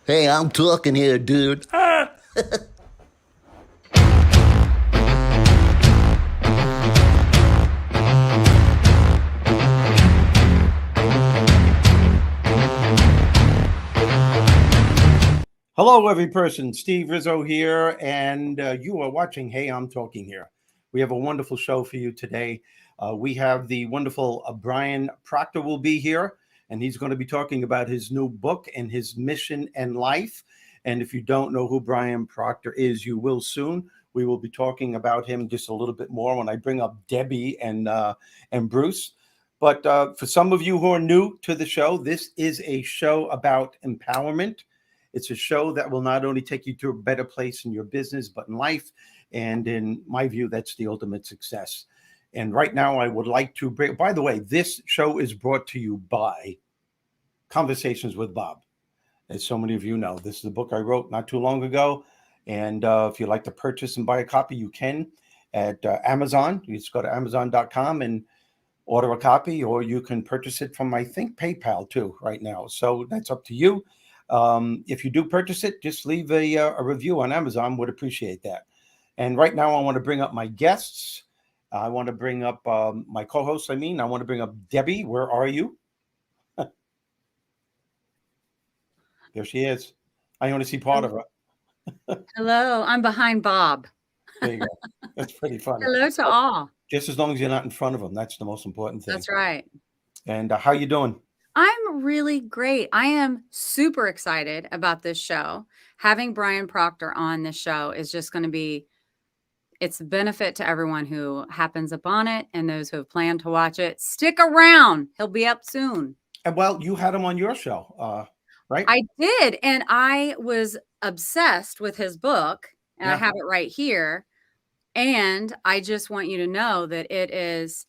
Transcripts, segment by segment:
Hey, I'm talking here, dude. Ah! Hello, every person. Steve Rizzo here, and you are watching Hey, I'm Talking Here. We have a wonderful show for you today. We have the wonderful Brian Proctor will be here, and he's going to be talking about his new book and his mission and life. And if you don't know who Brian Proctor is, you will soon. We will be talking about him just a little bit more when I bring up Debbie and Bruce. But for some of you who are new to the show, this is a show about empowerment. It's a show that will not only take you to a better place in your business, but in life. And in my view, that's the ultimate success. And right now, I would like to bring, by the way, this show is brought to you by Conversations with Bob. As so many of you know, this is a book I wrote not too long ago. And if you'd like to purchase and buy a copy, you can at Amazon. You just go to Amazon.com and order a copy, or you can purchase it from, I think, PayPal too right now. So that's up to you. If you do purchase it, just leave a review on Amazon. Would appreciate that. And right now, I want to bring up my guests. I want to bring up my co-hosts. I want to bring up Debbie. Where are you? There she is. I only see part of her. Hello, I'm behind Bob. There you go. That's pretty funny. Hello to all. Just as long as you're not in front of them, that's the most important thing. That's right. And how you doing? I'm really great. I am super excited about this show. Having Brian Proctor on this show is just going to be, it's a benefit to everyone who happens upon it and those who have planned to watch it. Stick around. He'll be up soon. And well, you had him on your show, right? I did. And I was obsessed with his book, and I have it right here. And I just want you to know that it is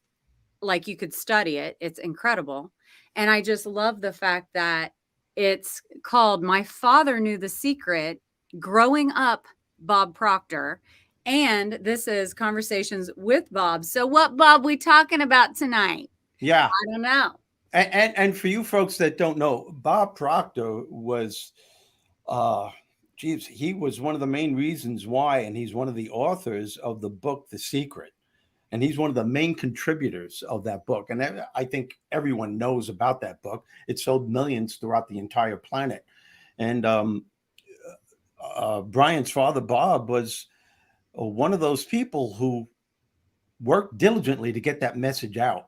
like you could study it. It's incredible. And I just love the fact that it's called My Father Knew the Secret, Growing Up Bob Proctor. And this is Conversations with Bob. So what, Bob, we talking about tonight? Yeah. I don't know. And for you folks that don't know, Bob Proctor was, he was one of the main reasons why, and he's one of the authors of the book, The Secret. And he's one of the main contributors of that book. And I think everyone knows about that book. It sold millions throughout the entire planet. And Brian's father, Bob, was one of those people who worked diligently to get that message out,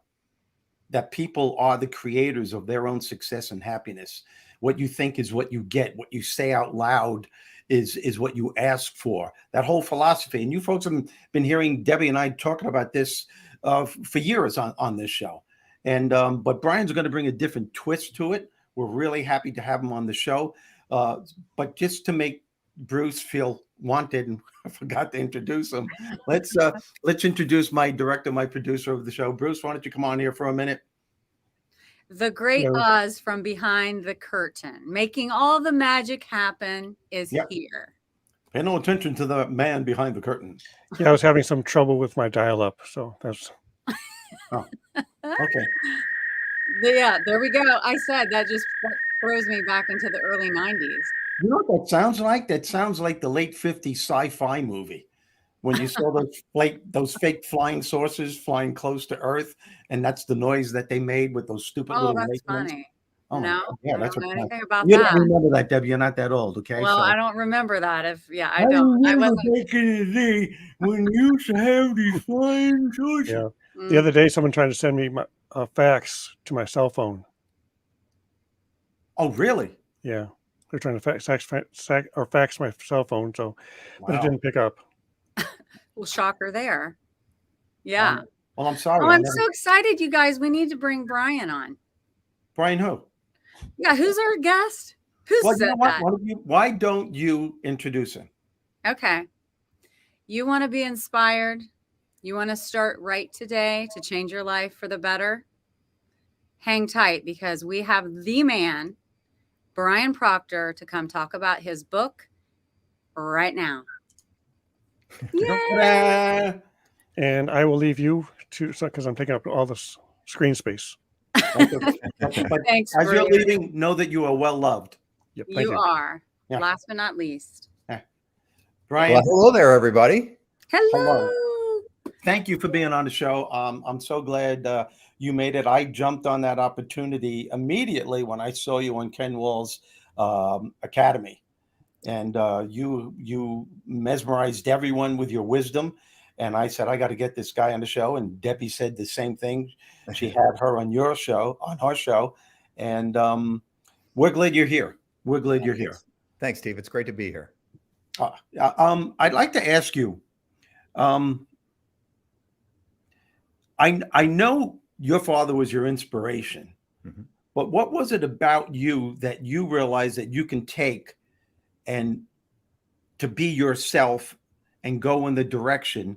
that people are the creators of their own success and happiness. What you think is what you get. What you say out loud is what you ask for. That whole philosophy. And you folks have been hearing Debbie and I talking about this for years on this show. And but Brian's going to bring a different twist to it. We're really happy to have him on the show. But just to make Bruce feel wanted, and I forgot to introduce him. Let's introduce my director, my producer of the show. Bruce, why don't you come on here for a minute? The great Oz from behind the curtain, making all the magic happen, is here. Pay no attention to the man behind the curtain. Yeah, I was having some trouble with my dial-up, so that's. Oh, okay. Yeah, there we go. I said that just throws me back into the early 90s. You know what that sounds like? That sounds like the late 50s sci-fi movie. When you saw those fake flying saucers flying close to Earth, and that's the noise that they made with those stupid little. Oh, that's funny. Oh, no, yeah, that's what. Anything about you that? You don't remember that, Debbie? You're not that old, okay? Well, I don't remember that. I don't. I wasn't back in the day when you used to have these flying saucers. Yeah. The other day, someone tried to send me a fax to my cell phone. Oh, really? Yeah, they're trying to fax my cell phone, so but it didn't pick up. Well, shocker there. Yeah. Well, I'm sorry. Oh, I'm so excited, you guys. We need to bring Brian on. Brian who? Yeah, who's our guest? Who said that? Why don't you introduce him? Okay. You want to be inspired? You want to start right today to change your life for the better? Hang tight, because we have the man, Brian Proctor, to come talk about his book right now. Yay! And I will leave you because I'm taking up all this screen space. But Thanks, as you're leaving, know that you are well loved. Yep, you are. last but not least. Brian. Well, hello there, everybody. Hello. Thank you for being on the show. I'm so glad you made it. I jumped on that opportunity immediately when I saw you on Ken Wall's Academy, and you mesmerized everyone with your wisdom. And I said, I got to get this guy on the show. And Debbie said the same thing. She had her on your show, on her show, and we're glad you're here. We're glad you're here. Thanks, Steve. It's great to be here. I'd like to ask you. I know your father was your inspiration, but what was it about you that you realized that you can take and to be yourself and go in the direction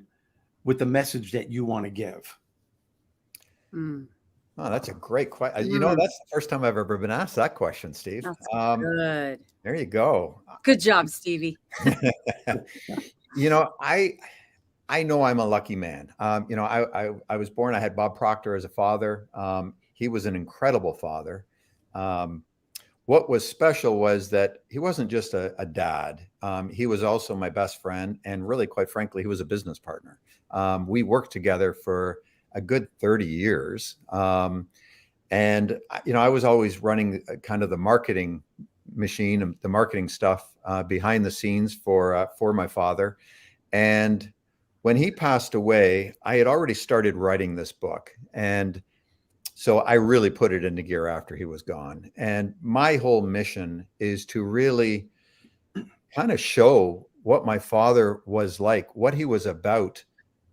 with the message that you want to give? Oh, that's a great question. You know, that's the first time I've ever been asked that question, Steve. That's good. There you go. Good job, Stevie. You know, I know I'm a lucky man. You know, I was born, I had Bob Proctor as a father. He was an incredible father. What was special was that he wasn't just a dad. He was also my best friend. And really, quite frankly, he was a business partner. We worked together for a good 30 years. And, you know, I was always running kind of the marketing machine, the marketing stuff behind the scenes for my father. And when he passed away, I had already started writing this book. And so I really put it into gear after he was gone. And my whole mission is to really kind of show what my father was like, what he was about,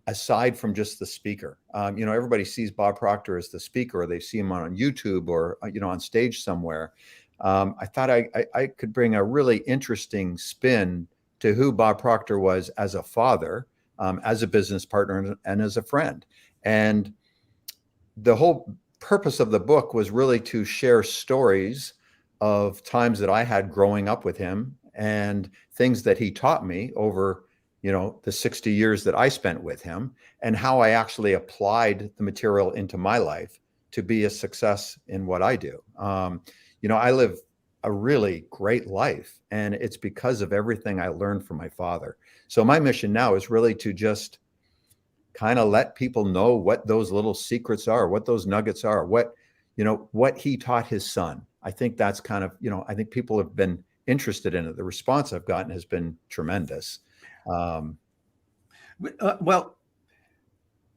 aside from just the speaker. You know, everybody sees Bob Proctor as the speaker, or they see him on YouTube or, you know, on stage somewhere. I thought I could bring a really interesting spin to who Bob Proctor was as a father, as a business partner, and as a friend. And the whole purpose of the book was really to share stories of times that I had growing up with him and things that he taught me over, you know, the 60 years that I spent with him, and how I actually applied the material into my life to be a success in what I do. You know, I live a really great life, and it's because of everything I learned from my father. So my mission now is really to just kind of let people know what those little secrets are, what those nuggets are, what, you know, what he taught his son. I think that's kind of, you know, I think people have been interested in it. The response I've gotten has been tremendous. Well,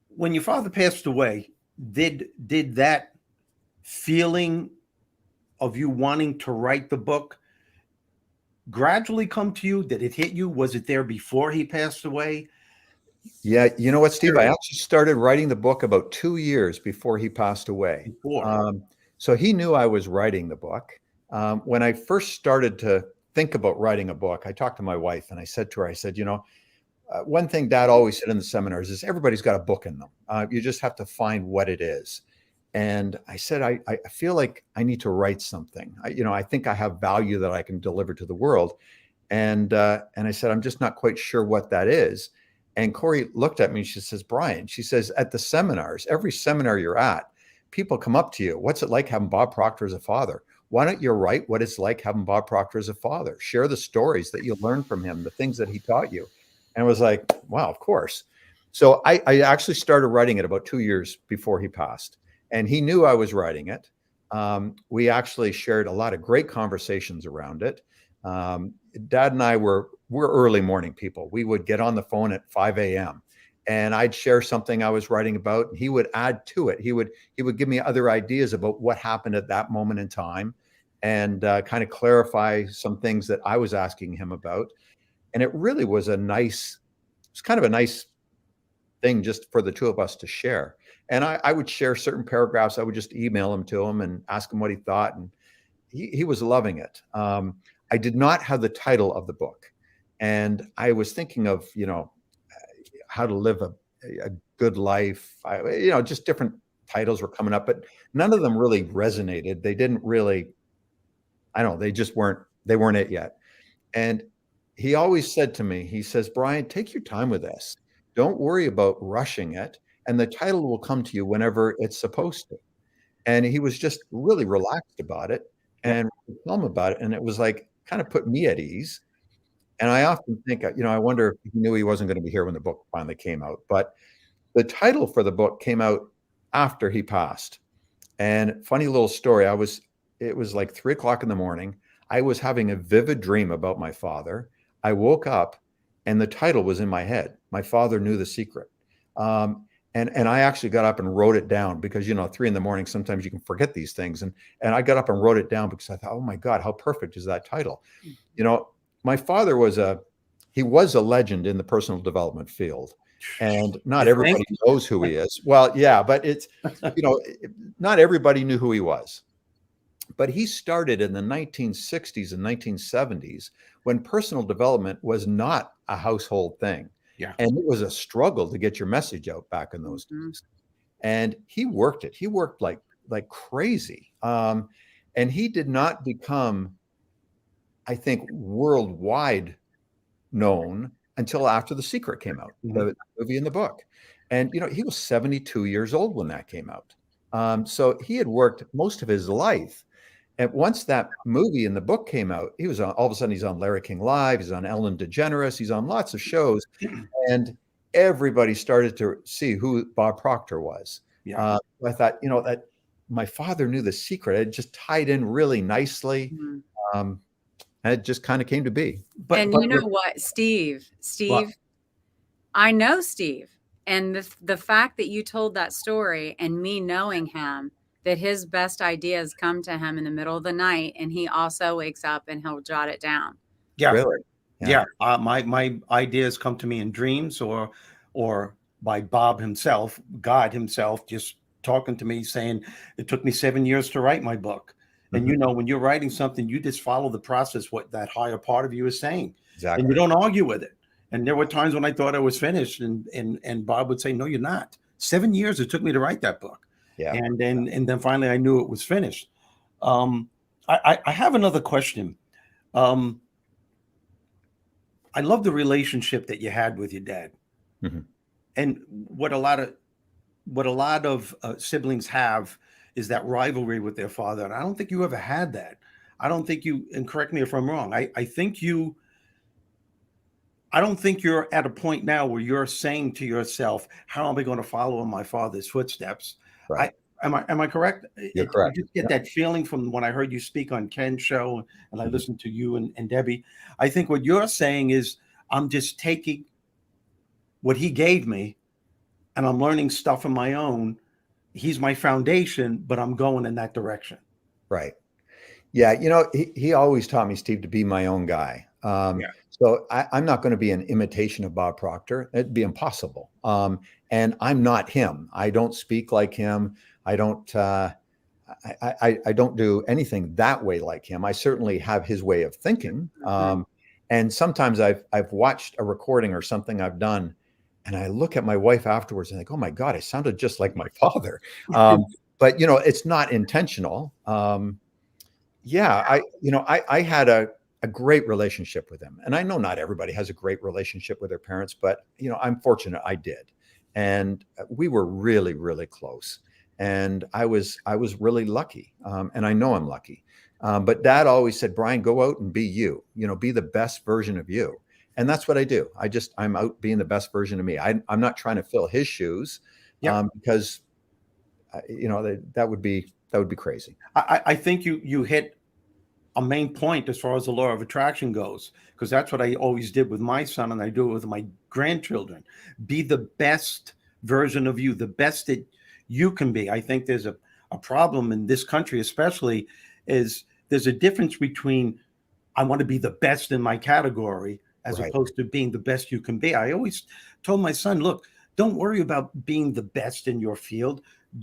when your father passed away, did that feeling of you wanting to write the book gradually come to you? Did it hit you? Was it there before he passed away? Yeah, you know what, Steve? I actually started writing the book about 2 years before he passed away. So he knew I was writing the book. When I first started to think about writing a book, I talked to my wife and I said to her, I said, you know, one thing Dad always said in the seminars is everybody's got a book in them. You just have to find what it is. And I said, I feel like I need to write something. You know, I think I have value that I can deliver to the world. And I said, I'm just not quite sure what that is. And Corey looked at me and she says, Brian, she says, at the seminars, every seminar you're at, people come up to you. What's it like having Bob Proctor as a father? Why don't you write what it's like having Bob Proctor as a father? Share the stories that you learned from him, the things that he taught you. And I was like, wow, of course. So I actually started writing it about 2 years before he passed. And he knew I was writing it. We actually shared a lot of great conversations around it. Dad and I we're early morning people. We would get on the phone at 5 a.m. and I'd share something I was writing about, and he would add to it. He would give me other ideas about what happened at that moment in time, and kind of clarify some things that I was asking him about. And it really was kind of a nice thing just for the two of us to share. And I would share certain paragraphs. I would just email them to him and ask him what he thought. And he was loving it. I did not have the title of the book. And I was thinking of, you know, how to live a good life. You know, just different titles were coming up, but none of them really resonated. They didn't really, I don't know, they weren't it yet. And he always said to me, he says, Brian, take your time with this. Don't worry about rushing it. And the title will come to you whenever it's supposed to. And he was just really relaxed about it and calm about it. And it was like, kind of put me at ease. And I often think, I wonder if he knew he wasn't going to be here when the book finally came out. But the title for the book came out after he passed. And funny little story, it was like 3 o'clock in the morning. I was having a vivid dream about my father. I woke up and the title was in my head. My father knew the secret. And I actually got up and wrote it down because, 3 in the morning, sometimes you can forget these things. And I got up and wrote it down because I thought, oh my God, how perfect is that title? My father was a legend in the personal development field. And not everybody knows who he is. Well, yeah, but it's, not everybody knew who he was. But he started in the 1960s and 1970s when personal development was not a household thing. Yeah. And it was a struggle to get your message out back in those days. And he worked it. He worked like crazy. And he did not become, I think, worldwide known until after The Secret came out, the movie and the book. And, he was 72 years old when that came out. So he had worked most of his life. And once that movie and the book came out, he was on, all of a sudden he's on Larry King Live, he's on Ellen DeGeneres, he's on lots of shows. And everybody started to see who Bob Proctor was. Yeah. I thought, that my father knew the secret. It just tied in really nicely. And it just kind of came to be. But you know what, Steve, what? I know Steve. And the fact that you told that story and me knowing him, that his best ideas come to him in the middle of the night, and he also wakes up and he'll jot it down. Yeah. Really? Yeah. My ideas come to me in dreams or by Bob himself, God himself, just talking to me saying, it took me 7 years to write my book. And when you're writing something, you just follow the process, what that higher part of you is saying. Exactly. And you don't argue with it. And there were times when I thought I was finished and Bob would say, no, you're not. 7 years it took me to write that book. Yeah. And then finally I knew it was finished. I have another question. I love the relationship that you had with your dad. And what a lot of siblings have is that rivalry with their father. And I don't think you ever had that. I don't think you, and correct me if I'm wrong, I don't think you're at a point now where you're saying to yourself, how am I going to follow in my father's footsteps? Right. Am I correct? You're correct. I just get that feeling from when I heard you speak on Ken's show and I listened to you and Debbie. I think what you're saying is I'm just taking what he gave me and I'm learning stuff on my own. He's my foundation, but I'm going in that direction. Right. Yeah. He always taught me, Steve, to be my own guy. So I'm not going to be an imitation of Bob Proctor. It'd be impossible. And I'm not him. I don't speak like him. I don't do anything that way like him. I certainly have his way of thinking. And sometimes I've watched a recording or something I've done, and I look at my wife afterwards and think, oh my God, I sounded just like my father. But it's not intentional. I had a great relationship with him. And I know not everybody has a great relationship with their parents, but I'm fortunate I did. And we were really, really close. And I was really lucky. And I know I'm lucky. But Dad always said, Brian, go out and be you, be the best version of you. And that's what I do. I'm out being the best version of me. I'm not trying to fill his shoes because, that would be crazy. I think you hit a main point as far as the law of attraction goes, because that's what I always did with my son, and I do it with my grandchildren. Be the best version of you, the best that you can be. I think there's a problem in this country, especially, is there's a difference between I want to be the best in my category as opposed to being the best you can be. I always told my son, look, don't worry about being the best in your field.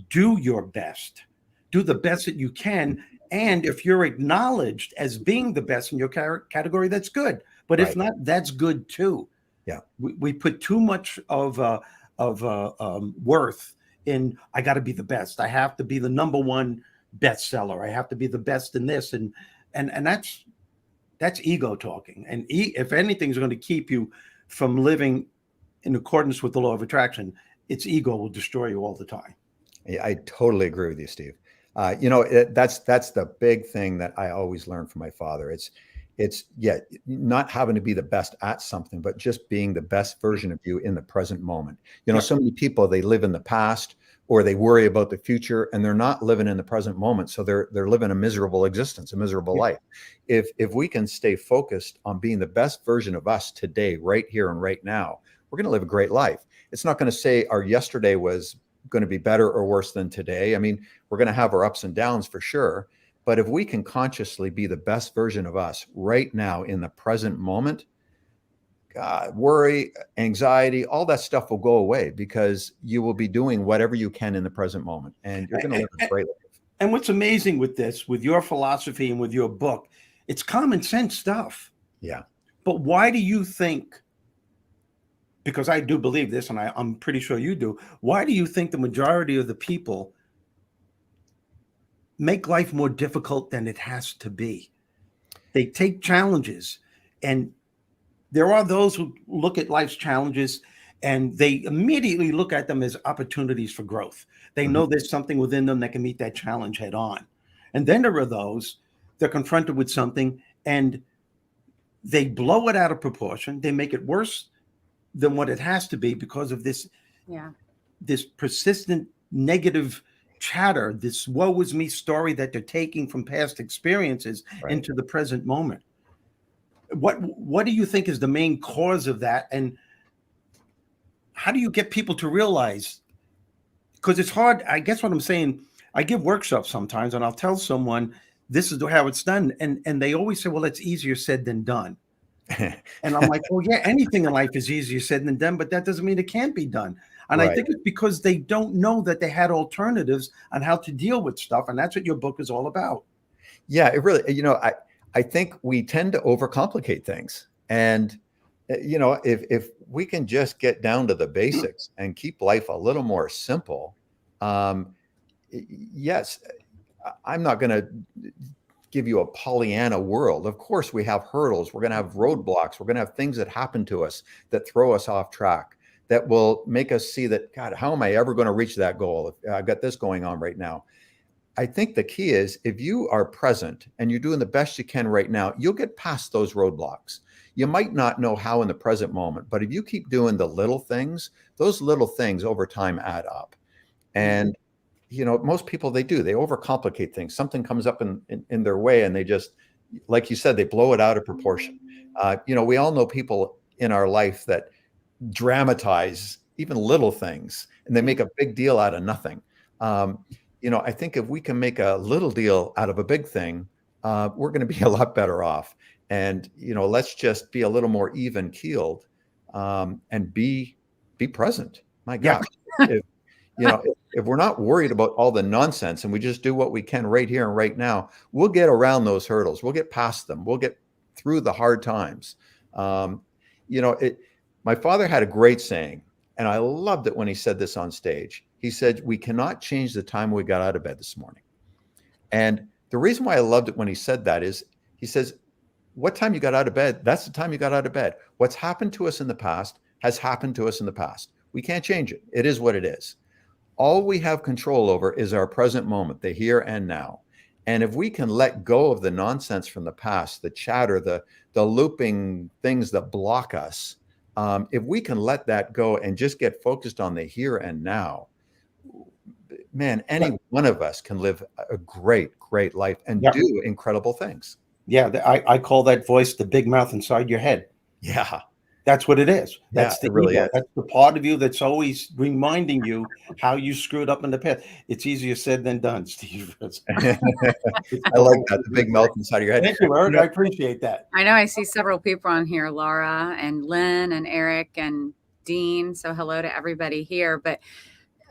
Do your best. Do the best that you can. And if you're acknowledged as being the best in your category, that's good. But if not, that's good too. Yeah, we put too much of worth in. I got to be the best. I have to be the number one bestseller. I have to be the best in this, and that's ego talking. And if anything is going to keep you from living in accordance with the law of attraction, its ego will destroy you all the time. Yeah, I totally agree with you, Steve. That's the big thing that I always learned from my father. It's not having to be the best at something, but just being the best version of you in the present moment. You know, so many people, they live in the past or they worry about the future and they're not living in the present moment. So they're living a miserable existence, a miserable life. If we can stay focused on being the best version of us today, right here and right now, we're going to live a great life. It's not going to say our yesterday was going to be better or worse than today. I mean, we're going to have our ups and downs for sure. But if we can consciously be the best version of us right now in the present moment, God, worry, anxiety, all that stuff will go away because you will be doing whatever you can in the present moment and you're going to live a great life. And what's amazing with this, with your philosophy and with your book, it's common sense stuff. Yeah. But why do you think, because I do believe this and I'm pretty sure you do, why do you think the majority of the people make life more difficult than it has to be? They take challenges, and there are those who look at life's challenges and they immediately look at them as opportunities for growth. They know there's something within them that can meet that challenge head on. And then there are those, they're confronted with something and they blow it out of proportion. They make it worse than what it has to be because of this, this persistent negative chatter, this woe is me story that they're taking from past experiences into the present moment. What do you think is the main cause of that? And how do you get people to realize? Because it's hard. I guess what I'm saying, I give workshops sometimes and I'll tell someone this is how it's done. And they always say, well, it's easier said than done. And I'm like, well, yeah, anything in life is easier said than done, but that doesn't mean it can't be done. And I think it's because they don't know that they had alternatives on how to deal with stuff. And that's what your book is all about. Yeah, it really, you know, I think we tend to overcomplicate things. And, you know, if we can just get down to the basics and keep life a little more simple, yes, I'm not going to give you a Pollyanna world. Of course, we have hurdles. We're going to have roadblocks. We're going to have things that happen to us that throw us off track, that will make us see that, God, how am I ever going to reach that goal? I've got this going on right now. I think the key is if you are present and you're doing the best you can right now, you'll get past those roadblocks. You might not know how in the present moment, but if you keep doing the little things, those little things over time add up. And you know, most people, they overcomplicate things. Something comes up in their way and they just, like you said, they blow it out of proportion. You know, we all know people in our life that dramatize even little things and they make a big deal out of nothing. You know, I think if we can make a little deal out of a big thing, we're going to be a lot better off. And, you know, let's just be a little more even keeled and be present. My God, you know, if we're not worried about all the nonsense and we just do what we can right here and right now, we'll get around those hurdles. We'll get past them. We'll get through the hard times. You know, my father had a great saying, and I loved it when he said this on stage. He said, we cannot change the time we got out of bed this morning. And the reason why I loved it when he said that is he says, what time you got out of bed, that's the time you got out of bed. What's happened to us in the past has happened to us in the past. We can't change it. It is what it is. All we have control over is our present moment, the here and now. And if we can let go of the nonsense from the past, the chatter, the looping things that block us, if we can let that go and just get focused on the here and now, man, any one of us can live a great, great life and do incredible things. Yeah, I call that voice the big mouth inside your head. Yeah. That's what it is. That's the really ego. That's the part of you that's always reminding you how you screwed up in the past. It's easier said than done, Steve. I like that, the big mouth inside of your head. Thank you, Eric. I appreciate that. I know I see several people on here, Laura and Lynn and Eric and Dean. So hello to everybody here. But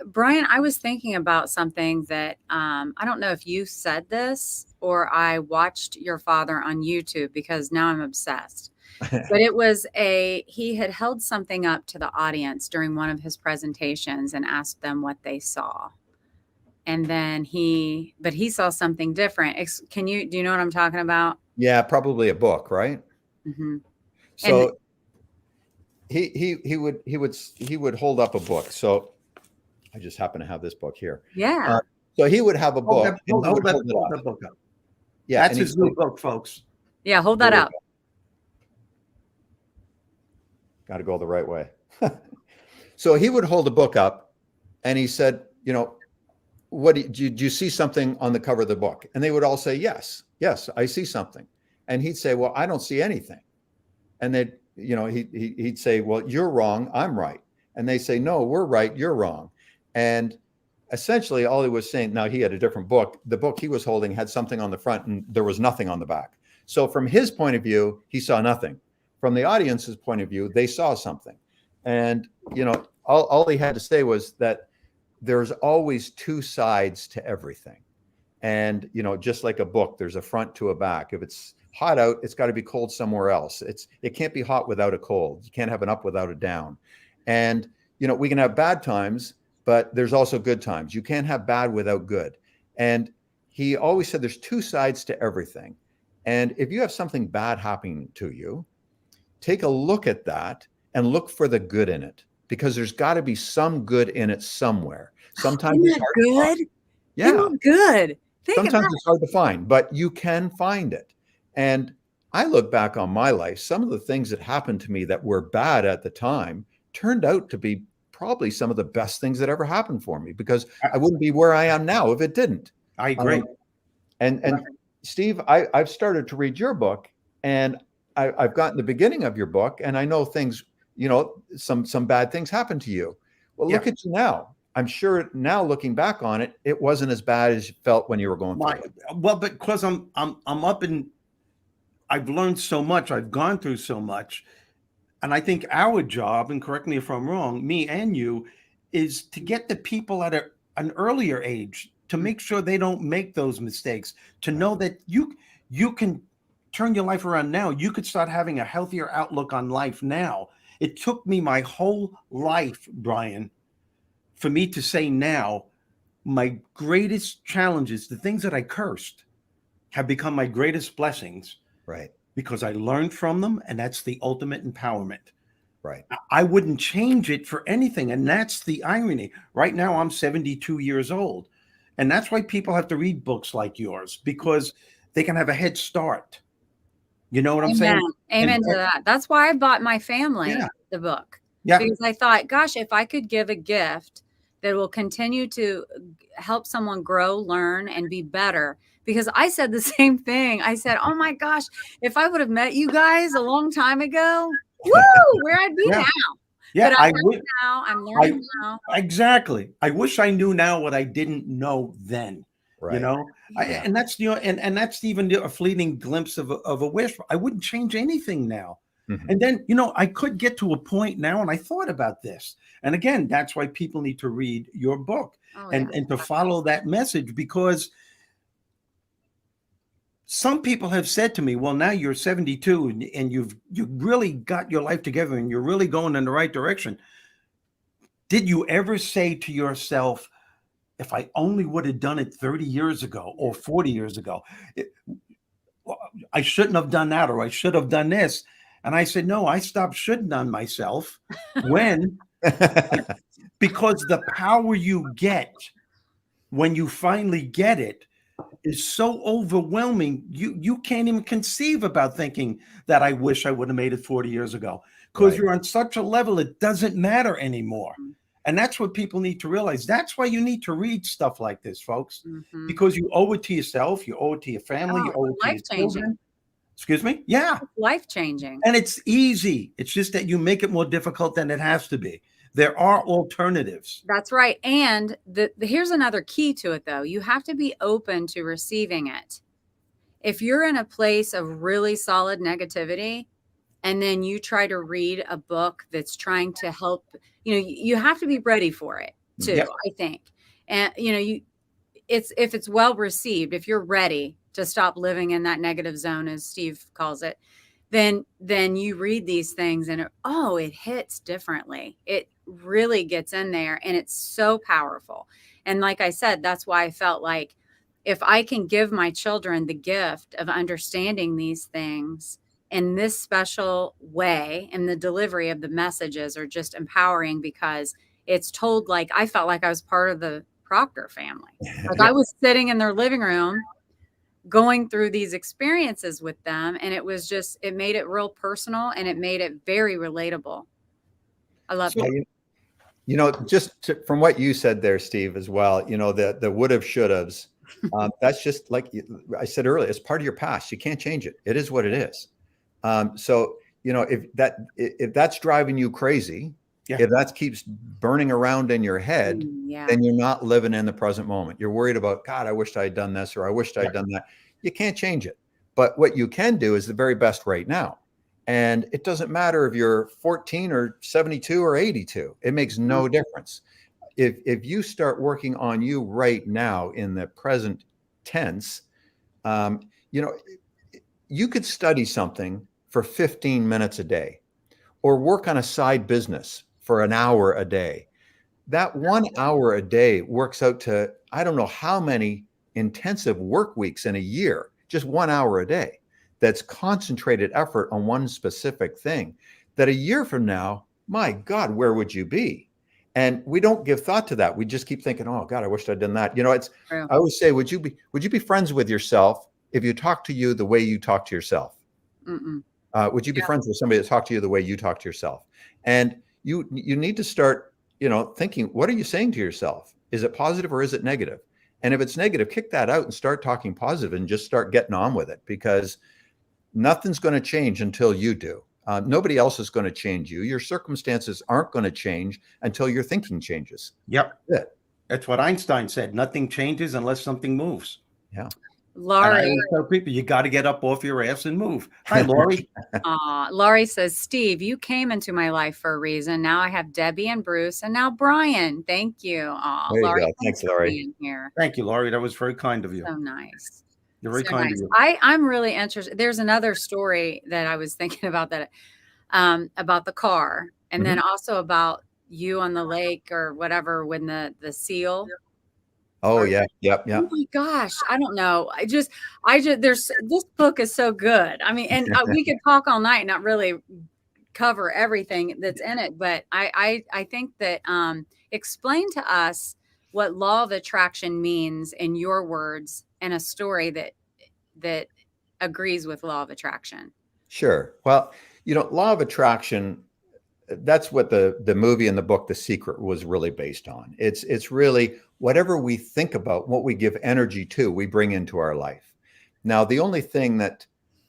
Brian, I was thinking about something that I don't know if you said this or I watched your father on YouTube because now I'm obsessed. But it was he had held something up to the audience during one of his presentations and asked them what they saw. And then he saw something different. Do you know what I'm talking about? Yeah, probably a book, right? Mm-hmm. So he would hold up a book. So I just happen to have this book here. Yeah. So he would have a book. Hold that book up. Yeah, that's his new book, folks. Yeah, hold that up. Got to go the right way. So he would hold a book up and he said, you know, what did you see something on the cover of the book? And they would all say, yes, I see something. And he'd say, well, I don't see anything. And they'd, you know, he'd say, well, you're wrong, I'm right. And they say, no, we're right, you're wrong. And essentially all he was saying, now he had a different book. The book he was holding had something on the front and there was nothing on the back. So from his point of view, he saw nothing. From the audience's point of view, they saw something. And, you know, all he had to say was that there's always two sides to everything. And, you know, just like a book, there's a front to a back. If it's hot out, it's got to be cold somewhere else. It can't be hot without a cold. You can't have an up without a down. And, you know, we can have bad times, but there's also good times. You can't have bad without good. And he always said there's two sides to everything. And if you have something bad happening to you, take a look at that and look for the good in it, because there's got to be some good in it somewhere. Sometimes Isn't it's that hard to good? find. Yeah. Isn't that good? Sometimes it's hard to find, but you can find it. And I look back on my life, some of the things that happened to me that were bad at the time turned out to be probably some of the best things that ever happened for me, because I wouldn't be where I am now if it didn't. I agree. And Steve, I've started to read your book, and I've gotten the beginning of your book, and I know things, you know, some bad things happened to you. Well, look at you now. I'm sure now looking back on it, it wasn't as bad as you felt when you were going through it. Well, because I'm up and I've learned so much, I've gone through so much. And I think our job, and correct me if I'm wrong, me and you, is to get the people at an earlier age to make sure they don't make those mistakes, to know that you can turn your life around now. You could start having a healthier outlook on life now. It took me my whole life, Brian, for me to say now, my greatest challenges, the things that I cursed, have become my greatest blessings. Right. Because I learned from them, and that's the ultimate empowerment. Right. I wouldn't change it for anything. And that's the irony. Right now, I'm 72 years old. And that's why people have to read books like yours, because they can have a head start. You know what I'm saying? Amen to that. That's why I bought my family the book. Yeah. Because I thought, gosh, if I could give a gift that will continue to help someone grow, learn, and be better. Because I said the same thing. I said, oh my gosh, if I would have met you guys a long time ago, woo, where I'd be now. Yeah, but I know now. I'm learning now. Exactly. I wish I knew now what I didn't know then. Right. You know, and that's, you know, and that's even a fleeting glimpse of a wish. I wouldn't change anything now. Mm-hmm. And then, you know, I could get to a point now, and I thought about this. And again, that's why people need to read your book and to follow that message, because some people have said to me, well, now you're 72 and you've really got your life together and you're really going in the right direction. Did you ever say to yourself, if I only would have done it 30 years ago or 40 years ago, I shouldn't have done that, or I should have done this? And I said, no, I stopped shouldn't on myself when, because the power you get when you finally get it is so overwhelming. You can't even conceive about thinking that I wish I would have made it 40 years ago, because you're on such a level, it doesn't matter anymore. And that's what people need to realize. That's why you need to read stuff like this, folks, because you owe it to yourself, you owe it to your family, you owe it to your children. Excuse me? Yeah. It's life-changing. And it's easy. It's just that you make it more difficult than it has to be. There are alternatives. That's right. And here's another key to it, though. You have to be open to receiving it. If you're in a place of really solid negativity, and then you try to read a book that's trying to help, you know, you have to be ready for it too, I think. And, you know, if it's well received, if you're ready to stop living in that negative zone, as Steve calls it, then you read these things and it hits differently. It really gets in there, and it's so powerful. And like I said, that's why I felt like if I can give my children the gift of understanding these things in this special way, and the delivery of the messages are just empowering, because it's told, like, I felt like I was part of the Proctor family. Like I was sitting in their living room going through these experiences with them. And it was just, it made it real personal and it made it very relatable. I loved So, it. from what you said there, Steve, as well, the would have, should haves, that's just like I said earlier, it's part of your past. You can't change it. It is what it is. So, if that's driving you crazy, if that keeps burning around in your head, then you're not living in the present moment. You're worried about, God, I wished I had done this, or I wished I'd done that. You can't change it. But what you can do is the very best right now. And it doesn't matter if you're 14 or 72 or 82. It makes no difference. If you start working on you right now in the present tense, you could study something for 15 minutes a day, or work on a side business for an hour a day. That 1 hour a day works out to, I don't know how many intensive work weeks in a year, just 1 hour a day. That's concentrated effort on one specific thing, that a year from now, my God, where would you be? And we don't give thought to that. We just keep thinking, oh God, I wish I'd done that. I always say, would you be friends with yourself if you talk to you the way you talk to yourself? Would you be friends with somebody that talked to you the way you talk to yourself? And you need to start, thinking, what are you saying to yourself? Is it positive or is it negative? And if it's negative, kick that out and start talking positive and just start getting on with it, because nothing's going to change until you do. Nobody else is going to change you. Your circumstances aren't going to change until your thinking changes. Yep. That's what Einstein said. Nothing changes unless something moves. Yeah. Laurie. And I always tell people, you got to get up off your ass and move. Hi, Laurie. Laurie says, Steve, you came into my life for a reason. Now I have Debbie and Bruce and now Brian. Thank you. Laurie, thanks, Laurie. Here. Thank you, Laurie. That was very kind of you. So nice. You're very kind of you. I'm really interested. There's another story that I was thinking about about the car, and then also about you on the lake or whatever when the seal. Oh yeah. Yep. Oh my gosh. I don't know. This book is so good. I mean, and we could talk all night, not really cover everything that's in it, but I think that, explain to us what law of attraction means in your words, and a story that agrees with law of attraction. Sure. Well, law of attraction, that's what the movie and the book, The Secret, was really based on. It's really whatever we think about, what we give energy to, we bring into our life. Now, the only thing that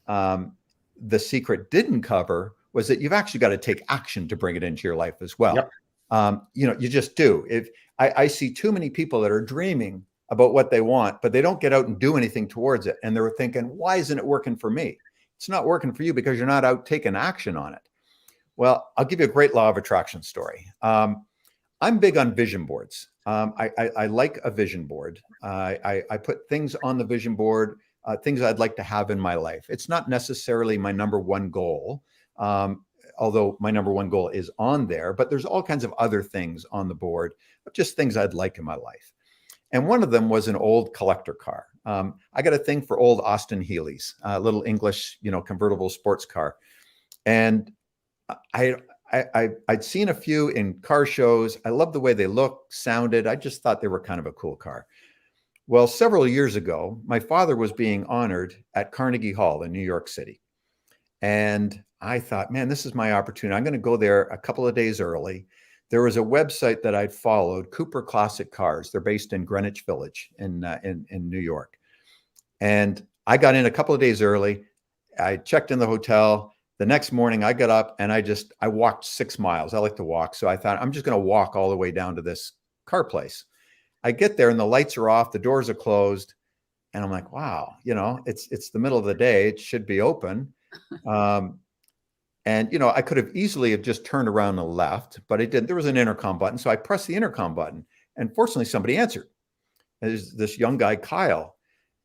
The Secret didn't cover was that you've actually got to take action to bring it into your life as well. Yep. You just do. If I see too many people that are dreaming about what they want, but they don't get out and do anything towards it. And they're thinking, why isn't it working for me? It's not working for you because you're not out taking action on it. Well, I'll give you a great law of attraction story. I'm big on vision boards. I like a vision board. I put things on the vision board, things I'd like to have in my life. It's not necessarily my number one goal, although my number one goal is on there, but there's all kinds of other things on the board of just things I'd like in my life. And one of them was an old collector car. I got a thing for old Austin Healey's, little English, convertible sports car. And I'd seen a few in car shows. I loved the way they looked, sounded. I just thought they were kind of a cool car. Well, several years ago, my father was being honored at Carnegie Hall in New York City. And I thought, man, this is my opportunity. I'm going to go there a couple of days early. There was a website that I'd followed, Cooper Classic Cars. They're based in Greenwich Village in New York. And I got in a couple of days early. I checked in the hotel. The next morning I got up and I walked 6 miles. I like to walk. So I thought, I'm just going to walk all the way down to this car place. I get there and the lights are off, the doors are closed. And I'm like, wow, it's the middle of the day. It should be open. And, I could have easily have just turned around and left, but I didn't. There was an intercom button. So I pressed the intercom button and fortunately somebody answered. There's this young guy, Kyle.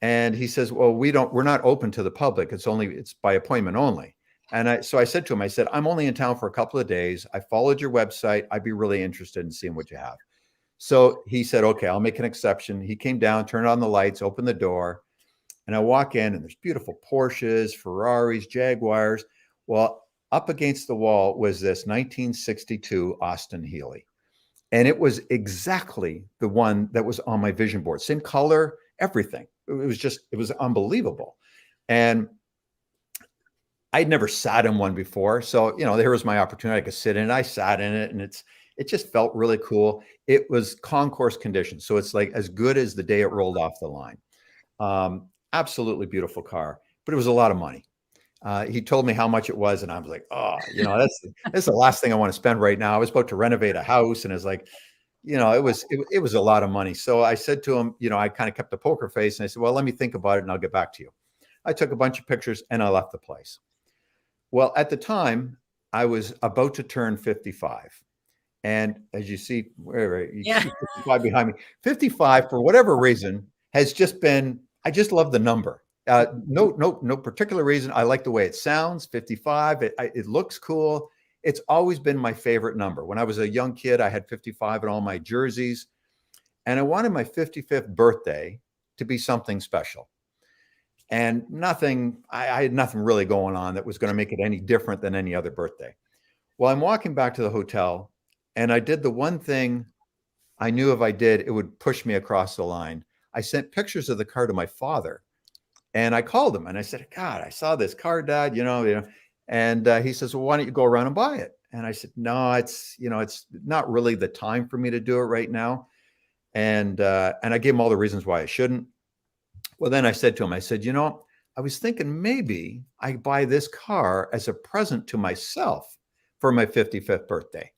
And he says, well, we're not open to the public. It's by appointment only. And so I said to him, I said, I'm only in town for a couple of days. I followed your website. I'd be really interested in seeing what you have. So he said, okay, I'll make an exception. He came down, turned on the lights, opened the door, and I walk in and there's beautiful Porsches, Ferraris, Jaguars. Well, up against the wall was this 1962 Austin Healey. And it was exactly the one that was on my vision board. Same color, everything. it was unbelievable. And I'd never sat in one before. So, there was my opportunity. I could sit in it. I sat in it, and it just felt really cool. It was concourse conditions. So it's like as good as the day it rolled off the line. Absolutely beautiful car, but it was a lot of money. He told me how much it was, and I was like, oh, that's the last thing I want to spend right now. I was about to renovate a house, and it's like, it was a lot of money. So I said to him, I kind of kept a poker face, and I said, well, let me think about it, and I'll get back to you. I took a bunch of pictures, and I left the place. Well, at the time, I was about to turn 55. And as you see, you see 55 behind me, 55, for whatever reason, has just been, I just love the number. No particular reason. I like the way it sounds, 55. It looks cool. It's always been my favorite number. When I was a young kid, I had 55 in all my jerseys. And I wanted my 55th birthday to be something special. And I had nothing really going on that was going to make it any different than any other birthday. Well, I'm walking back to the hotel, and I did the one thing I knew if I did, it would push me across the line. I sent pictures of the car to my father, and I called him, and I said, God, I saw this car, Dad, and he says, well, why don't you go around and buy it? And I said, no, it's not really the time for me to do it right now. And I gave him all the reasons why I shouldn't. Well, then I said to him, I said, I was thinking maybe I buy this car as a present to myself for my 55th birthday.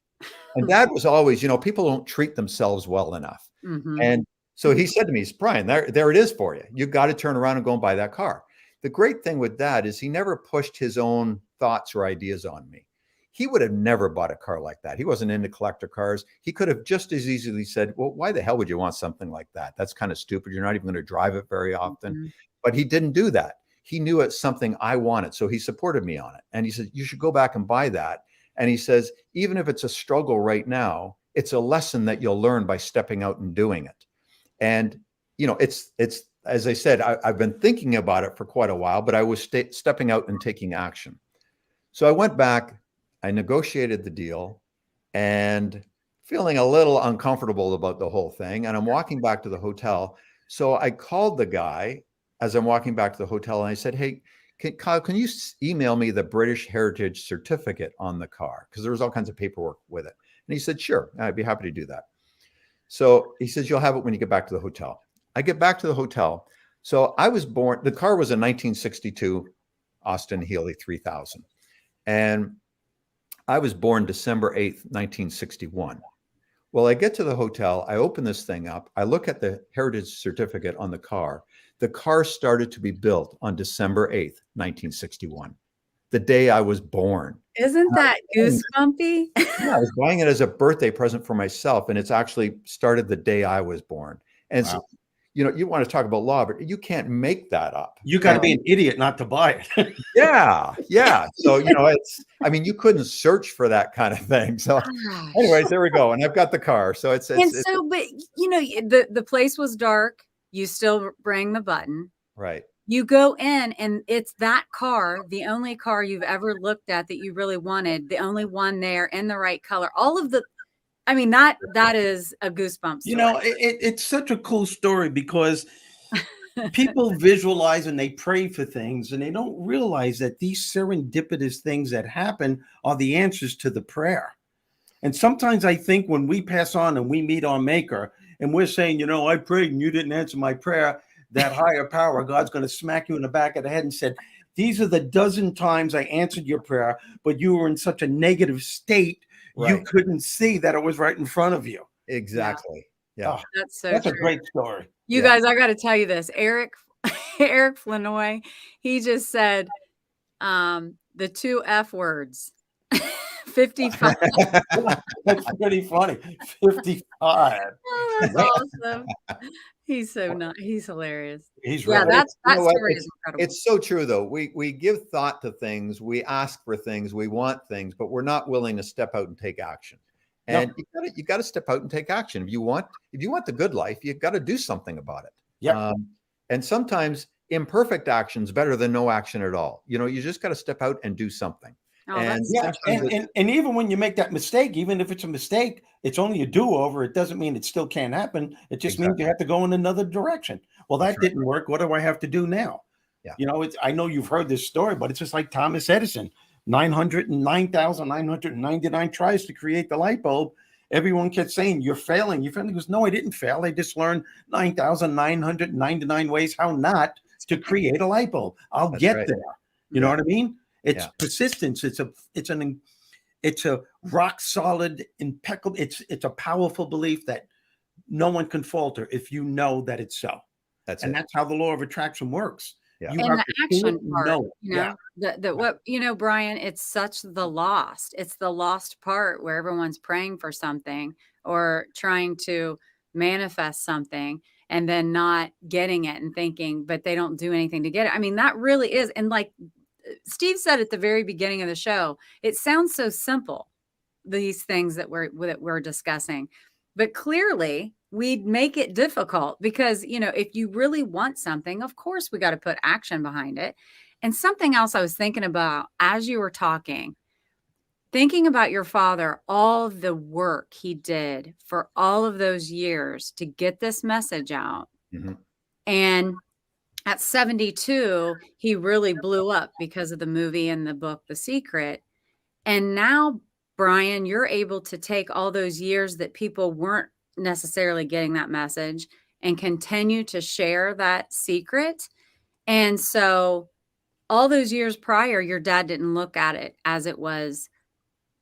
And Dad was always, people don't treat themselves well enough. Mm-hmm. And so he said to me, Brian, there it is for you. You've got to turn around and go and buy that car. The great thing with Dad is he never pushed his own thoughts or ideas on me. He would have never bought a car like that. He wasn't into collector cars. He could have just as easily said, well, why the hell would you want something like that? That's kind of stupid. You're not even going to drive it very often. Mm-hmm. But he didn't do that. He knew it's something I wanted. So he supported me on it. And he said, you should go back and buy that. And he says, even if it's a struggle right now, it's a lesson that you'll learn by stepping out and doing it. And, it's as I said, I've been thinking about it for quite a while, but I was stepping out and taking action. So I went back, I negotiated the deal, and feeling a little uncomfortable about the whole thing. And I'm walking back to the hotel. So I called the guy as I'm walking back to the hotel, and I said, hey, Kyle, can you email me the British Heritage certificate on the car? Because there was all kinds of paperwork with it. And he said, sure, I'd be happy to do that. So he says, you'll have it when you get back to the hotel. I get back to the hotel. So I was born, the car was a 1962 Austin Healey 3000. And I was born December 8th, 1961. Well, I get to the hotel, I open this thing up, I look at the heritage certificate on the car. The car started to be built on December 8th, 1961, the day I was born. Isn't that goosebumpy? Yeah, I was buying it as a birthday present for myself, and it's actually started the day I was born. And wow. So, you want to talk about law, but you can't make that up. You got to be an idiot not to buy it. Yeah. So, you couldn't search for that kind of thing. So anyways, there we go. And I've got the car. So but the place was dark. You still rang the button. Right. You go in, and it's that car, the only car you've ever looked at that you really wanted, the only one there in the right color. All of the, that is a goosebump story. It's such a cool story because people visualize and they pray for things, and they don't realize that these serendipitous things that happen are the answers to the prayer. And sometimes I think when we pass on and we meet our maker and we're saying, I prayed and you didn't answer my prayer, that higher power, God's going to smack you in the back of the head and said, these are the dozen times I answered your prayer, but you were in such a negative state, right. You couldn't see that it was right in front of you. Exactly. Yeah. Oh, that's a great story. You guys, I got to tell you this. Eric Flinoy, he just said the 2 F words. 55. That's pretty funny. 55. Oh, that's awesome. He's so nice. He's hilarious. He's right. Yeah, that story is incredible. It's so true, though. We give thought to things, we ask for things, we want things, but we're not willing to step out and take action. And you got to step out and take action. If you want the good life, you've got to do something about it. Yeah. And sometimes imperfect action is better than no action at all. You just got to step out and do something. Oh, And that's Yeah, so true. and even when you make that mistake, even if it's a mistake, it's only a do-over. It doesn't mean it still can't happen. It just means you have to go in another direction. Well, That's that right. didn't work. What do I have to do now? Yeah. You know, I know you've heard this story, but it's just like Thomas Edison, 909,999 tries to create the light bulb. Everyone kept saying, "You're failing. You're failing." He goes, "No, I didn't fail. I just learned 9,999 ways how not to create a light bulb. I'll That's get right. there." You know Yeah. what I mean? It's Yeah. persistence. It's a rock solid, impeccable. It's a powerful belief that no one can falter if you know that it's so. That's And it. that's how the law of attraction works. Yeah. You And have the to do it action and part, know it. you Yeah. know, the what, you know, Brian, it's such the lost. It's the lost part where everyone's praying for something or trying to manifest something and then not getting it and thinking, but they don't do anything to get it. I mean, that really is. And like Steve said at the very beginning of the show, it sounds so simple, these things that we're discussing, but clearly we'd make it difficult because, you know, if you really want something, of course we got to put action behind it. And something else I was thinking about as you were talking, thinking about your father, all of the work he did for all of those years to get this message out. Mm-hmm. And at 72, he really blew up because of the movie and the book, The Secret. And now, Brian, you're able to take all those years that people weren't necessarily getting that message and continue to share that secret. And so all those years prior, your dad didn't look at it as it was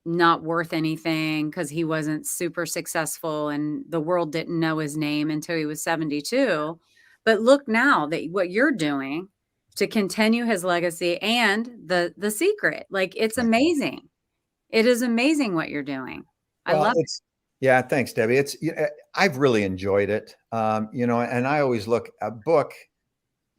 not worth anything because he wasn't super successful and the world didn't know his name until he was 72. But look now that what you're doing to continue his legacy and the secret, like it's Right. amazing. It is amazing what you're doing. I Well, love it. yeah, thanks, Debbie. I've really enjoyed it. You know, and I always look a book,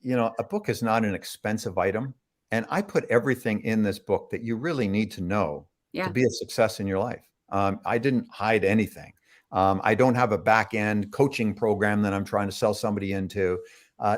you know, a book is not an expensive item. And I put everything in this book that you really need to know to Yeah. be a success in your life. I didn't hide anything. I don't have a back end coaching program that I'm trying to sell somebody into.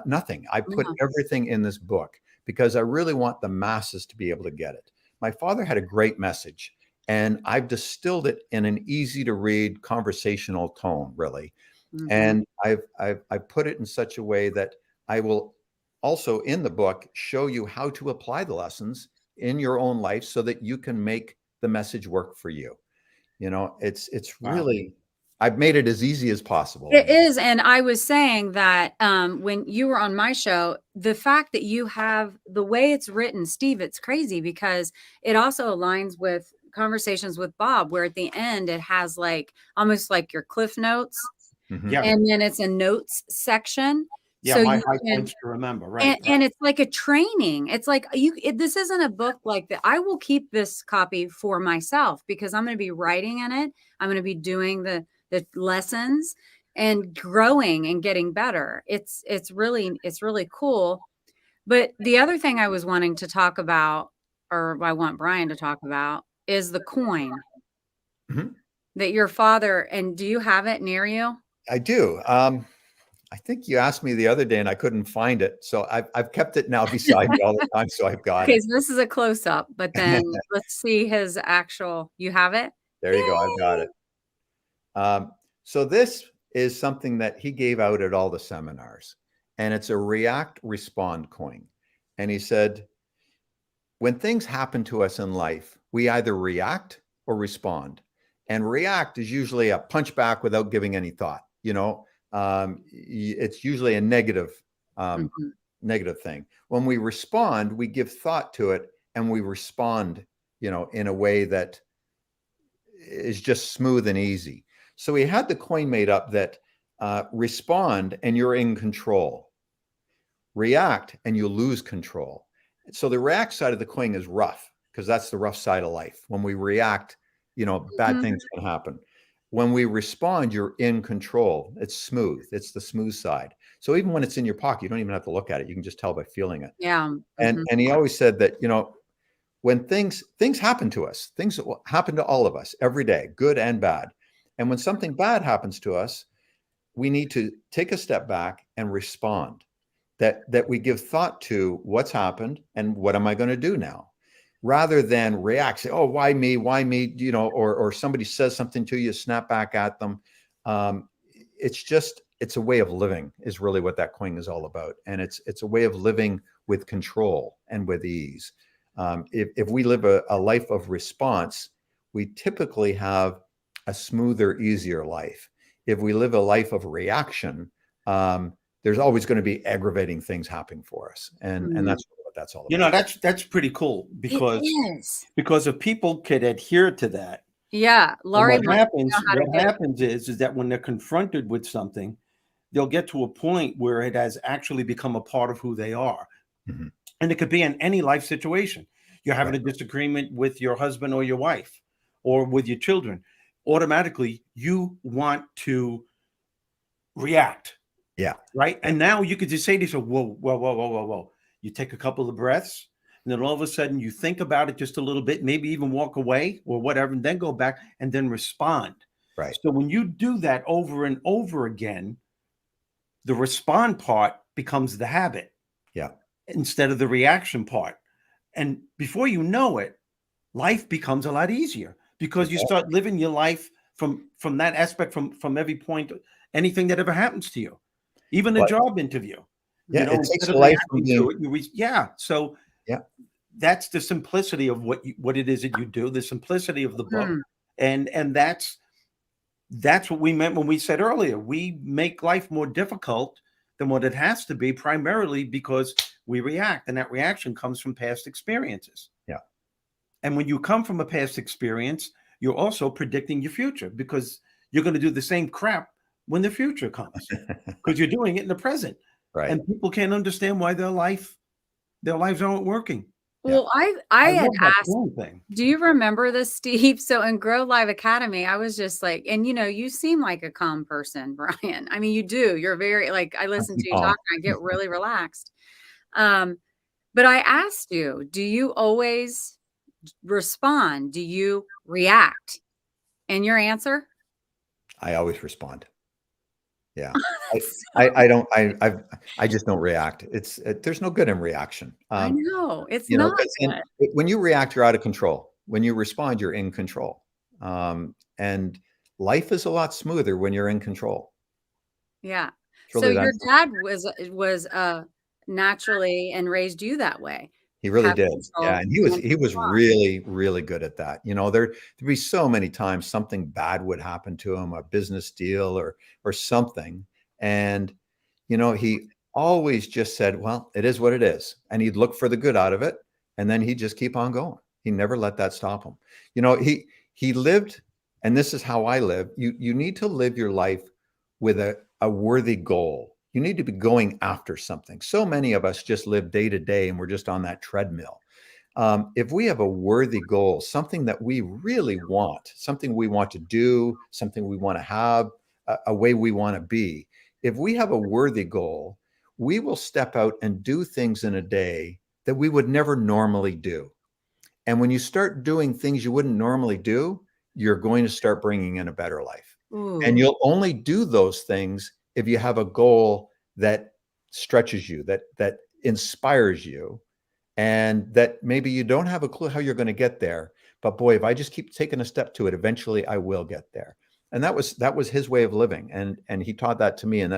Nothing. I put Yeah. everything in this book because I really want the masses to be able to get it. My father had a great message, and I've distilled it in an easy to read conversational tone, really. Mhm. And I've put it in such a way that I will also in the book show you how to apply the lessons in your own life so that you can make the message work for you. You know, it's Wow. really, I've made it as easy as possible. It is. And I was saying that when you were on my show, the fact that you have the way it's written, Steve, it's crazy because it also aligns with conversations with Bob, where at the end it has like almost like your cliff notes. Mhm. Yeah. And then it's a notes section. Yeah. So My you high can, points to remember. Right. and it's like a training. It's like this isn't a book like that. I will keep this copy for myself because I'm going to be writing in it. I'm going to be doing the lessons and growing and getting better. It's really cool. But the other thing I was wanting to talk about, or I want Brian to talk about, is the coin Mhm. that your father, and do you have it near you? I do. I think you asked me the other day and I couldn't find it. So I've kept it now beside me all the time. So I've got Okay, it. so this is a close up, but then let's see his actual. You have it? There you go. I've got it. So this is something that he gave out at all the seminars, and it's a react respond coin. And he said, when things happen to us in life, we either react or respond. And react is usually a punch back without giving any thought. You know, it's usually a negative Mhm. negative thing. When we respond, we give thought to it and we respond, you know, in a way that is just smooth and easy. So we had the coin made up that respond and you're in control, react and you lose control. So the react side of the coin is rough because that's the rough side of life. When we react, you know, bad Mhm. things can happen. When we respond, you're in control. It's smooth. It's the smooth side. So even when it's in your pocket, you don't even have to look at it. You can just tell by feeling it. Yeah. And Mhm. and he always said that, you know, when things happen to us, things happen to all of us every day, good and bad. And when something bad happens to us, we need to take a step back and respond. That we give thought to what's happened and what am I going to do now? rather than react, say, oh, why me? Why me? You know, or somebody says something to you, snap back at them. It's a way of living is really what that coin is all about. And it's a way of living with control and with ease. If we live a life of response, we typically have a smoother, easier life. If we live a life of reaction, there's always going to be aggravating things happening for us. And that's what that's all about. You know, that's pretty cool because if people could adhere to that. Yeah. Laurie, what happens is that when they're confronted with something, they'll get to a point where it has actually become a part of who they are. Mm-hmm. And it could be in any life situation. You're having a disagreement with your husband or your wife or with your children. Automatically, you want to react. Yeah. Right. And now you could just say to yourself, whoa, whoa, whoa, whoa, whoa, whoa. You take a couple of breaths, and then all of a sudden you think about it just a little bit, maybe even walk away or whatever, and then go back and then respond. Right. So when you do that over and over again, the respond part becomes the habit. Yeah. Instead of the reaction part. And before you know it, life becomes a lot easier because you start living your life from that aspect, from every point, anything that ever happens to you, even a job interview. Yeah, you know, it takes a life from being. So that's the simplicity of what it is that you do, the simplicity of the book. And that's what we meant when we said earlier, we make life more difficult than what it has to be, primarily because we react, and that reaction comes from past experiences. Yeah. And when you come from a past experience, you're also predicting your future because you're going to do the same crap when the future comes because you're doing it in the present. Right. And people can't understand why their lives aren't working. Well, I had asked, do you remember this, Steve? So in Grow Live Academy, I was just like, and you know, you seem like a calm person, Brian. I mean, you do. You're very, like, I listen to you talk and I get really relaxed. But I asked you, do you always respond? Do you react? And your answer? I always respond. Yeah. I just don't react. There's no good in reaction. I know it's not good. When you react, you're out of control. When you respond, you're in control. And life is a lot smoother when you're in control. Yeah. So your dad was naturally and raised you that way. He really did. Yeah. And he was really, really good at that. You know, there'd be so many times something bad would happen to him, a business deal or something. And, you know, he always just said, well, it is what it is. And he'd look for the good out of it. And then he'd just keep on going. He never let that stop him. You know, he lived, and this is how I live. You need to live your life with a worthy goal. You need to be going after something. So many of us just live day to day and we're just on that treadmill. If we have a worthy goal, something that we really want, something we want to do, something we want to have, a way we want to be, if we have a worthy goal, we will step out and do things in a day that we would never normally do. And when you start doing things you wouldn't normally do, you're going to start bringing in a better life. Ooh. And you'll only do those things if you have a goal that stretches you, that inspires you, and that maybe you don't have a clue how you're going to get there. But boy, if I just keep taking a step to it, eventually I will get there. And that was his way of living. And he taught that to me. And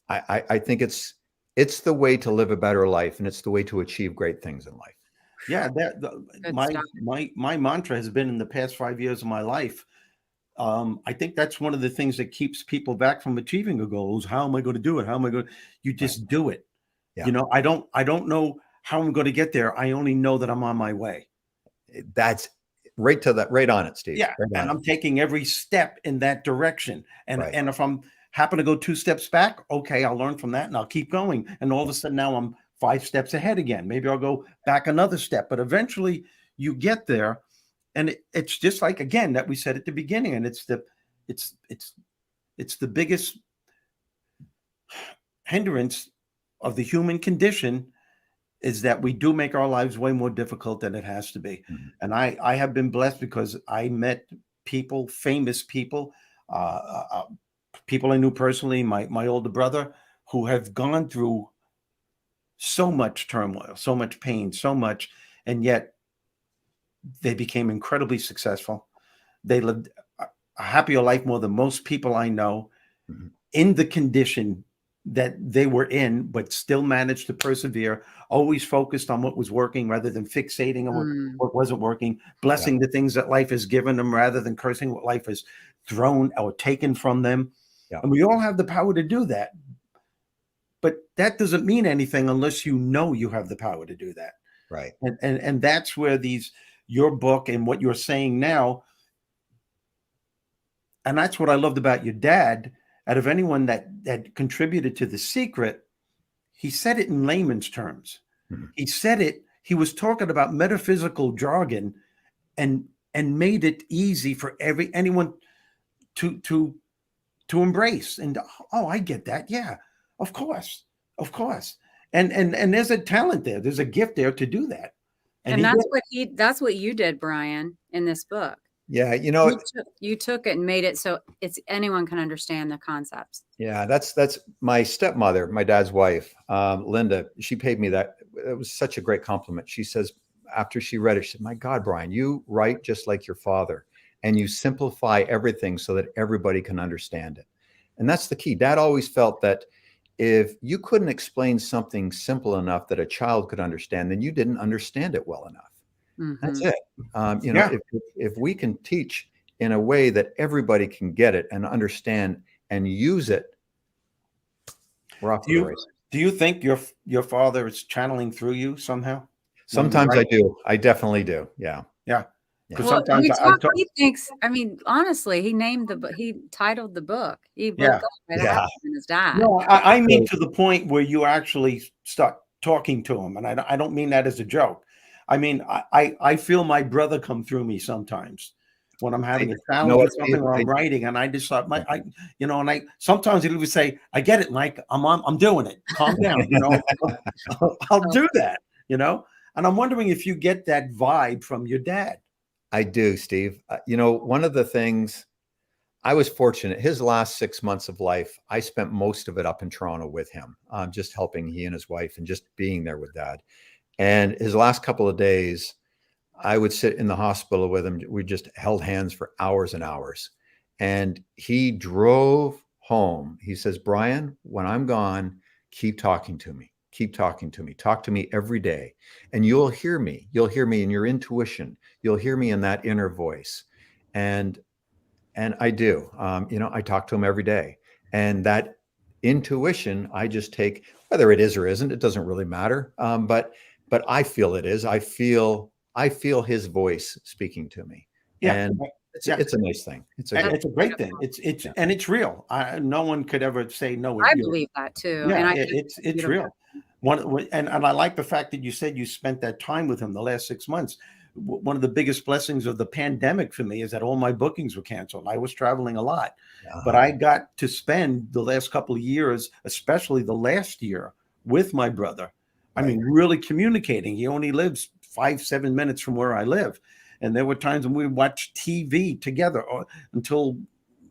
I think it's the way to live a better life, and it's the way to achieve great things in life. Yeah, my mantra has been in the past 5 years of my life. I think that's one of the things that keeps people back from achieving a goal is how am I going to do it? How am I going to, you just do it. Yeah. You know, I don't know how I'm going to get there. I only know that I'm on my way. That's right on it, Steve. Yeah. Right, and I'm taking every step in that direction. And if I'm happen to go 2 steps back, okay, I'll learn from that and I'll keep going. And all of a sudden now I'm 5 steps ahead again. Maybe I'll go back another step, but eventually you get there. And it's just like, again, that we said at the beginning, and it's the biggest hindrance of the human condition is that we do make our lives way more difficult than it has to be. Mm-hmm. And I have been blessed because I met people, famous people, people I knew personally, my older brother, who have gone through so much turmoil, so much pain, so much, and yet They became incredibly successful. They lived a happier life more than most people I know, in the condition that they were in, but still managed to persevere, always focused on what was working rather than fixating on what wasn't working, blessing the things that life has given them rather than cursing what life has thrown or taken from them. And we all have the power to do that. But that doesn't mean anything unless you know you have the power to do that. Right. And that's where your book and what you're saying now, and that's what I loved about your dad. Out of anyone that contributed to The Secret, he said it in layman's terms. He said it, he was talking about metaphysical jargon and made it easy for anyone to embrace. And I get that. Yeah, of course. And there's a talent there. There's a gift there to do that. And that's what you did, Brian, in this book. Yeah, you took it and made it so anyone can understand the concepts. Yeah, that's my stepmother, my dad's wife, Linda. She paid me that. It was such a great compliment. She says after she read it, she said, "My God, Brian, you write just like your father, and you simplify everything so that everybody can understand it." And that's the key. Dad always felt that if you couldn't explain something simple enough that a child could understand, then you didn't understand it well enough. That's it. If we can teach in a way that everybody can get it and understand and use it, we're off to the races. Do you think your father is channeling through you somehow? Sometimes I do. I definitely do. Yeah. Because well, sometimes he thinks. I mean, honestly, he titled the book. He woke up right after his dad. No, I mean to the point where you actually start talking to him, and I don't mean that as a joke. I mean, I feel my brother come through me sometimes when I'm having a challenge or something, or I'm writing, and I just thought, sometimes he'll even say, "I get it, Mike. I'm doing it. Calm down." I'll do that. And I'm wondering if you get that vibe from your dad. I do, Steve. One of the things, I was fortunate. His last 6 months of life, I spent most of it up in Toronto with him, just helping he and his wife and just being there with Dad. And his last couple of days, I would sit in the hospital with him. We just held hands for hours and hours. And he drove home. He says, "Brian, when I'm gone, keep talking to me. Keep talking to me. Talk to me every day. And you'll hear me. You'll hear me in your intuition. You'll hear me in that inner voice." And I do. I talk to him every day. And that intuition, I just take, whether it is or isn't, it doesn't really matter. But I feel it is. I feel his voice speaking to me. Yeah. And it's a nice thing. It's a great thing. And it's real. No one could ever say no. I believe that too. Yeah, and it's real. And I like the fact that you said you spent that time with him the last 6 months. One of the biggest blessings of the pandemic for me is that all my bookings were canceled. I was traveling a lot, but I got to spend the last couple of years, especially the last year, with my brother. I mean, really communicating. He only lives 5-7 minutes from where I live. And there were times when we watched TV together until,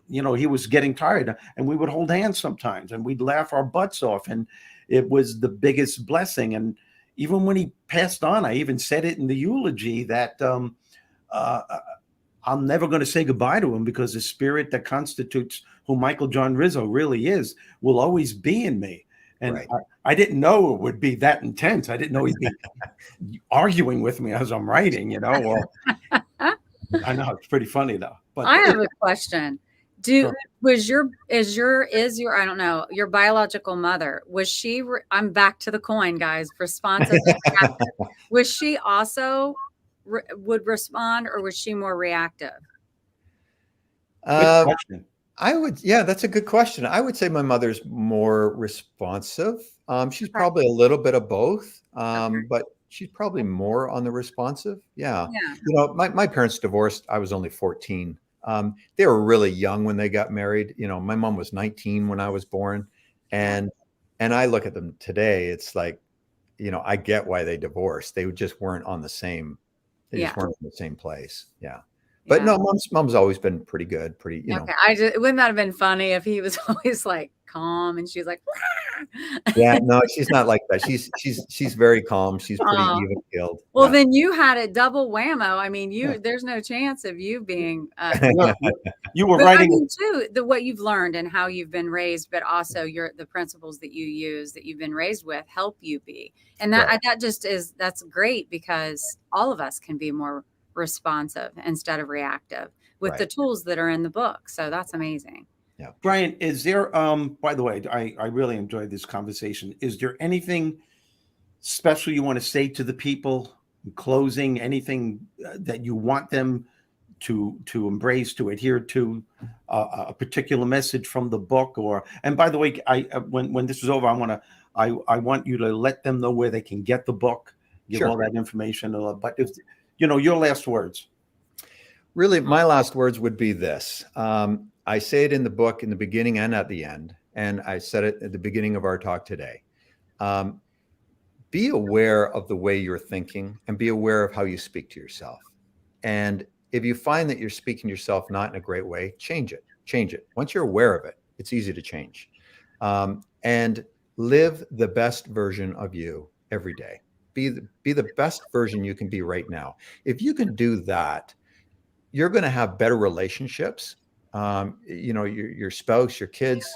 he was getting tired, and we would hold hands sometimes and we'd laugh our butts off. And it was the biggest blessing. And even when he passed on, I even said it in the eulogy that I'm never going to say goodbye to him, because the spirit that constitutes who Michael John Rizzo really is will always be in me. And I didn't know it would be that intense. I didn't know he'd be arguing with me as I'm writing, or I know it's pretty funny though. But I have a question. Was your I don't know, your biological mother, was she I'm back to the coin, guys, responsive? Was she also would respond, or was she more reactive? Good question. That's a good question. I would say my mother's more responsive. She's probably a little bit of both, but she's probably more on the responsive. Yeah. My parents divorced. I was only 14. They were really young when they got married. My mom was 19 when I was born. And I look at them today, it's like, I get why they divorced. They just weren't on the same, just weren't in the same place. Yeah. But no, mom's always been pretty good, Okay. Wouldn't that have been funny if he was always like calm, and she's like, Yeah, no, she's not like that. She's very calm. She's pretty even keeled. Well, Yeah. then you had it double whammo. I mean, there's no chance of you being, you were but writing. I mean, too, what you've learned and how you've been raised, but also the principles that you use that you've been raised with help you be. And that, Right. that's great, because all of us can be more responsive instead of reactive with the tools that are in the book. So that's amazing. Yeah. Brian, is there, by the way, I really enjoyed this conversation. Is there anything special you want to say to the people in closing? Anything that you want them to embrace, to adhere to, a particular message from the book? Or, and by the way, when this is over, I want you to let them know where they can get the book, give all that information. But if your last words. Really, my last words would be this. I say it in the book in the beginning and at the end, and I said it at the beginning of our talk today. Be aware of the way you're thinking, and be aware of how you speak to yourself. And if you find that you're speaking to yourself not in a great way, change it. Change it. Once you're aware of it, it's easy to change. And live the best version of you every day. Be the best version you can be right now. If you can do that, you're going to have better relationships. Your spouse, your kids,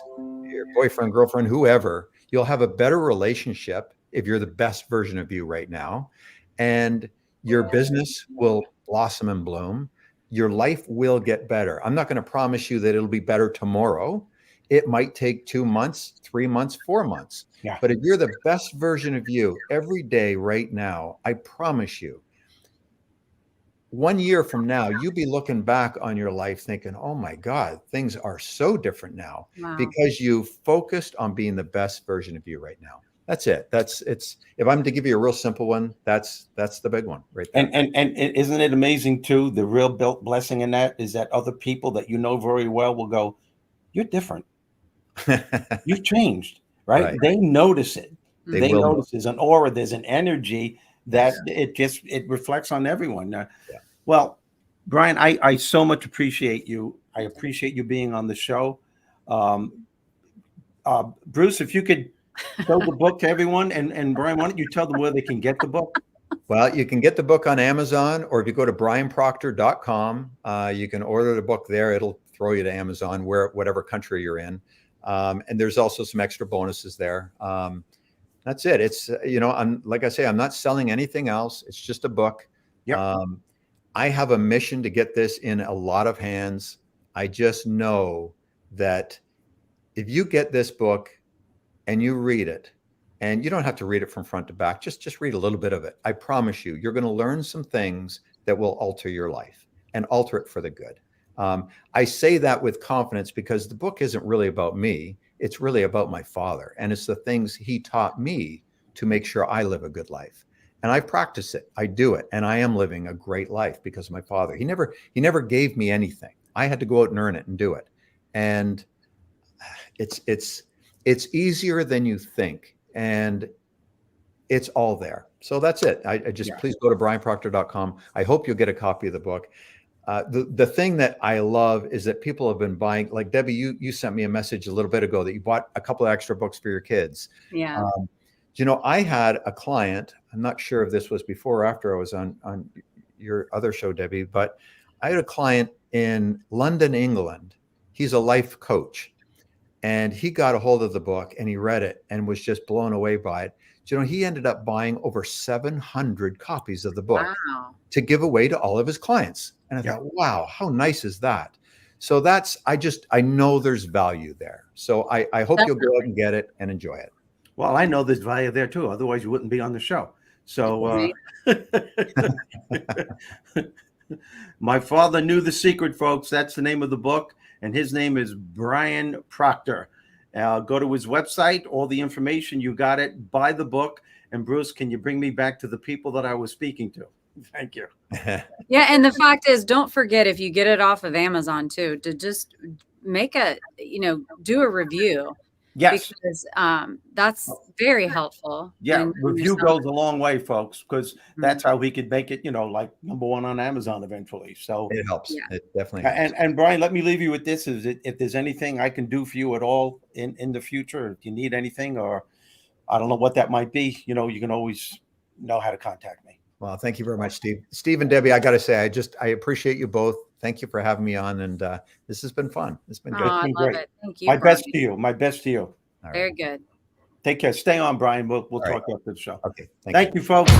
your boyfriend, girlfriend, whoever, you'll have a better relationship if you're the best version of you right now. And your business will blossom and bloom. Your life will get better. I'm not going to promise you that it'll be better tomorrow. It might take 2 months, 3 months, 4 months. Yeah. But if you're the best version of you every day right now, I promise you, 1 year from now, you'll be looking back on your life thinking, oh my God, things are so different now. Wow. Because you focused on being the best version of you right now. That's it. If I'm to give you a real simple one, that's the big one right there. And isn't it amazing too? The real blessing in that is that other people that you know very well will go, you're different. You've changed, right? They notice it. They notice there's an aura, there's an energy that it reflects on everyone. Well, Brian, I so much appreciate you. I appreciate you being on the show. Bruce, if you could show the book to everyone, and Brian, why don't you tell them where they can get the book? Well, you can get the book on Amazon, or if you go to brianproctor.com, you can order the book there. It'll throw you to Amazon, whatever country you're in. And there's also some extra bonuses there. That's it. It's, like I say, I'm not selling anything else. It's just a book. Yep. I have a mission to get this in a lot of hands. I just know that if you get this book and you read it, and you don't have to read it from front to back, just read a little bit of it. I promise you, you're going to learn some things that will alter your life and alter it for the good. I say that with confidence because the book isn't really about me. It's really about my father. And it's the things he taught me to make sure I live a good life. And I practice it. I do it. And I am living a great life because of my father. He never gave me anything. I had to go out and earn it and do it. And it's easier than you think. And it's all there. So that's it. Please go to brianproctor.com. I hope you'll get a copy of the book. The thing that I love is that people have been buying, like Debbie, you sent me a message a little bit ago that you bought a couple of extra books for your kids. Yeah. I had a client, I'm not sure if this was before or after I was on your other show, Debbie, but I had a client in London, England. He's a life coach. And he got a hold of the book and he read it and was just blown away by it. He ended up buying over 700 copies of the book to give away to all of his clients. And I thought, wow, how nice is that? So I know there's value there. So I hope you'll go out and get it and enjoy it. Well, I know there's value there too. Otherwise you wouldn't be on the show. So My Father Knew the Secret, folks. That's the name of the book. And his name is Brian Proctor. Go to his website, all the information, you got it. Buy the book. And Bruce, can you bring me back to the people that I was speaking to? Thank you. Yeah, and the fact is, don't forget, if you get it off of Amazon too, to just make do a review. Yes. Because that's very helpful. Yeah, when you're review selling. goes a long way, folks, because that's Mhm. how we could make it, like #1 on Amazon eventually. So, It helps. Yeah. It definitely helps. and Brian, let me leave you with this: if there's anything I can do for you at all in the future, if you need anything, or I don't know what that might be, you can always know how to contact me. Well, thank you very much, Steve. Steve and Debbie, I got to say, I appreciate you both. Thank you for having me on, and this has been fun. It's been Oh, good. It's I been love great. it. Thank you, My Brian. best to you. My best to you. All right. Very good. Take care. Stay on, Brian. We'll All right. talk after the show. Okay. Thank you, folks.